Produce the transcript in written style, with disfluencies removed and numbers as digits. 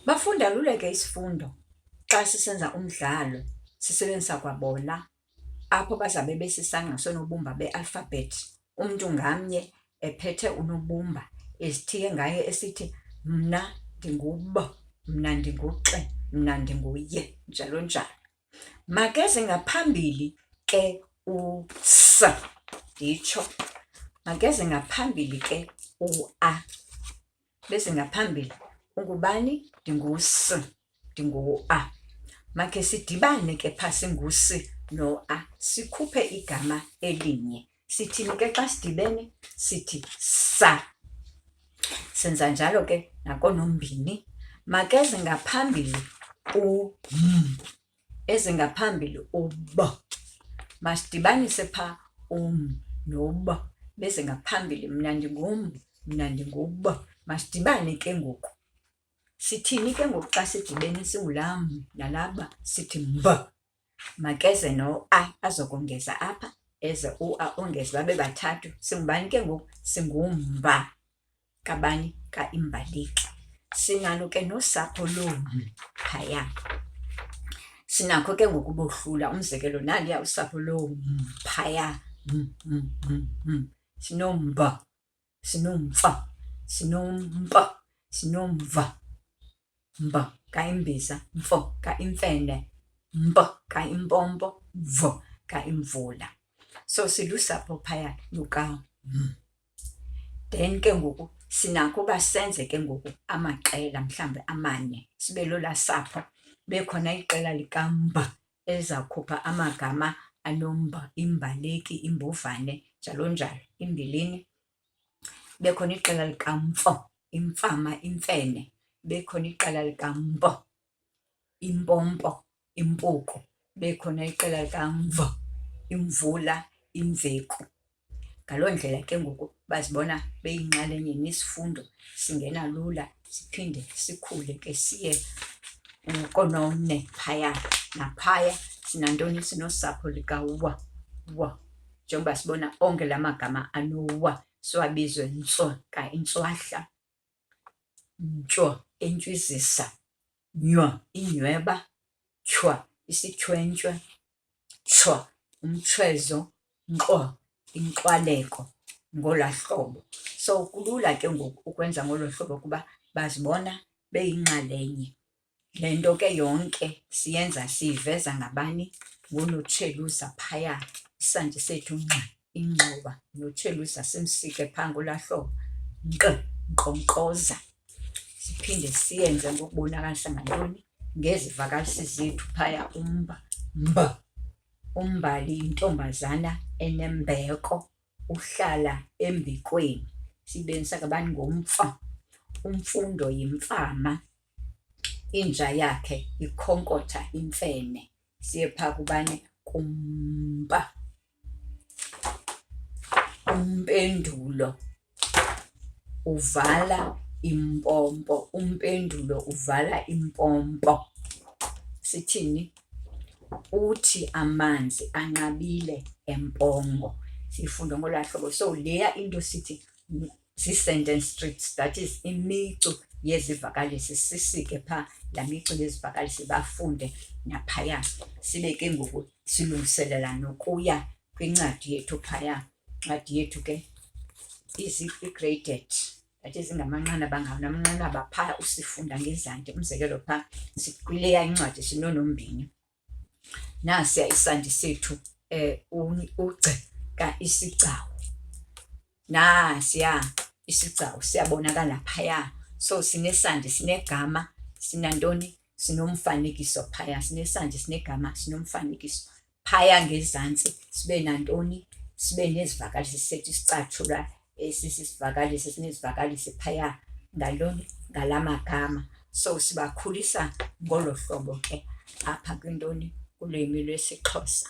Bafunda lula ke isifundo xa sisenza umdlalo sisebenzisa kwabola, apho bazabe besisangqa soonobumba be-alphabet, umntu ngamnye ephethe unobumba ezithiye ngaye esithi mna ndingu-B, mna ndingu-X, mna ndingu-Y, njalo njalo. Makeze ngaphambili ke u-S, nditsho. Makeze ngaphambili ke u-A. Beze ngaphambili ungubani? Ndingu-S, ndingu-A. Makhe sidibane ke phaa singu-S no-A, sikhuphe igama elinye. Sithini ke xa sidibene? Sithi sa. Senza njalo ke nakoonombini. Makeze ngaphambili u-M, eze ngaphambili u-B. Masidibanise phaa u-M no-B, beze ngaphambili mna ndingu-M, mna ndingu-B. Masidibane ke ngoku. Sithini ke ngoku xa sidibene singulaa M nalaa B? Sithi mb. Makeze no-A azokongeza apha, eze u-A ongeze babe bathathu. Singubani ke ngoku? Singumba. Kabani? Ka-imbaleki. Sinalo ke nosapho loo-M phaya. Sinakho ke ngoku ubohlula. Umzekelo, naliya usapho loo-M phaya. Sinomb, sinomf, sinomp, sinomv. Mb ka-imbiza, mf ka-imfene, mp ka-impompo, v ka-imvula. So silusapho phaya luka-M. Then ke ngoku sinakho uba senze ke ngoku amaqela mhlawumbi amane, sibe lolaa sapho. Bekhona iqela likamB ezawukhupha amagama anomB, imbaleki, imbovane, njalo njalo, imbilini. Bekhona iqela likamF, imfama, imfene. Bekhona iqela likamP, impompo, impuku. Bekhona iqela likamV, imvula, imveku. Ngaloo ndlela ke ngoku bazibona beyinxalenye nesifundo, singena lula, siphinde sikhule ke siye koonomne phaya. Naphaya sinantoni? Sinosapho likaW, W. Njengoba sibona onke la magama anoW, siwabize ntsw ka-intswahla, ntyo entywizisa, nywa inyweba, tshwa isitshwentywe, tshwa umtshwezo, nkqwa inqwaleko, ngolaa hlobo. So kulula ke ngoku ukwenza ngolo hlobo kuba bazibona beyinxalenye. Le nto ke yonke siyenza siyiveza ngabani? NguNotsheluza phaya, isandi sethu ngqi, ingxowa. Notsheluza simsike phaa ngolaa hlobo, nkqonkqoza. Siphinde siyenze ngokubonakalisa ngantoni? Ngezivakalisi zethu phaya, umba, mb. Umbali yintombazana enembeko, uhlala embikweni. Siyibenzisa ngabani? Ngomfa. Umfundo yimfama, inja yakhe ikhonkotha imfene. Siye phaa kubani? Kumpa. Umpendulo uvala impompo, umpendulo uvala impompo. Sithini? Uthi amanzi anqabile empompo. Siyifunda ngolaa hlobo. So leya into sithi zii-sentence strips, that is imicu yezivakalisi. Sisike phaa laa micu yezivakalisi bafunde naphaya. Sibe ke ngoku silungiselela nokuya kwincwadi yethu phaya. Incwadi yethu ke i-graded, that is ingamanqanaba namanqanaba phaa usifunda ngezandi. Umzekelo phaa kwileya incwadi sinoonombini. Nasiya isandi sethu ugc ka-isigcawu. Nasiya isigcawu siyabonakala phaya. So sinesandi, sinegama, sinantoni? Sinomfanekiso phaya. Sinesandi, sinegama, sinomfanekiso. Phaya ngezantsi sibe nantoni? Sibe nezivakalisi sethu, isicatshulwa esisisivakalisi, sinezivakalisi phaya ngantoni? Ngala magama. So sibakhulisa ngolo hlobo ke apha kwintoni? Kulwimi lwesiXhosa.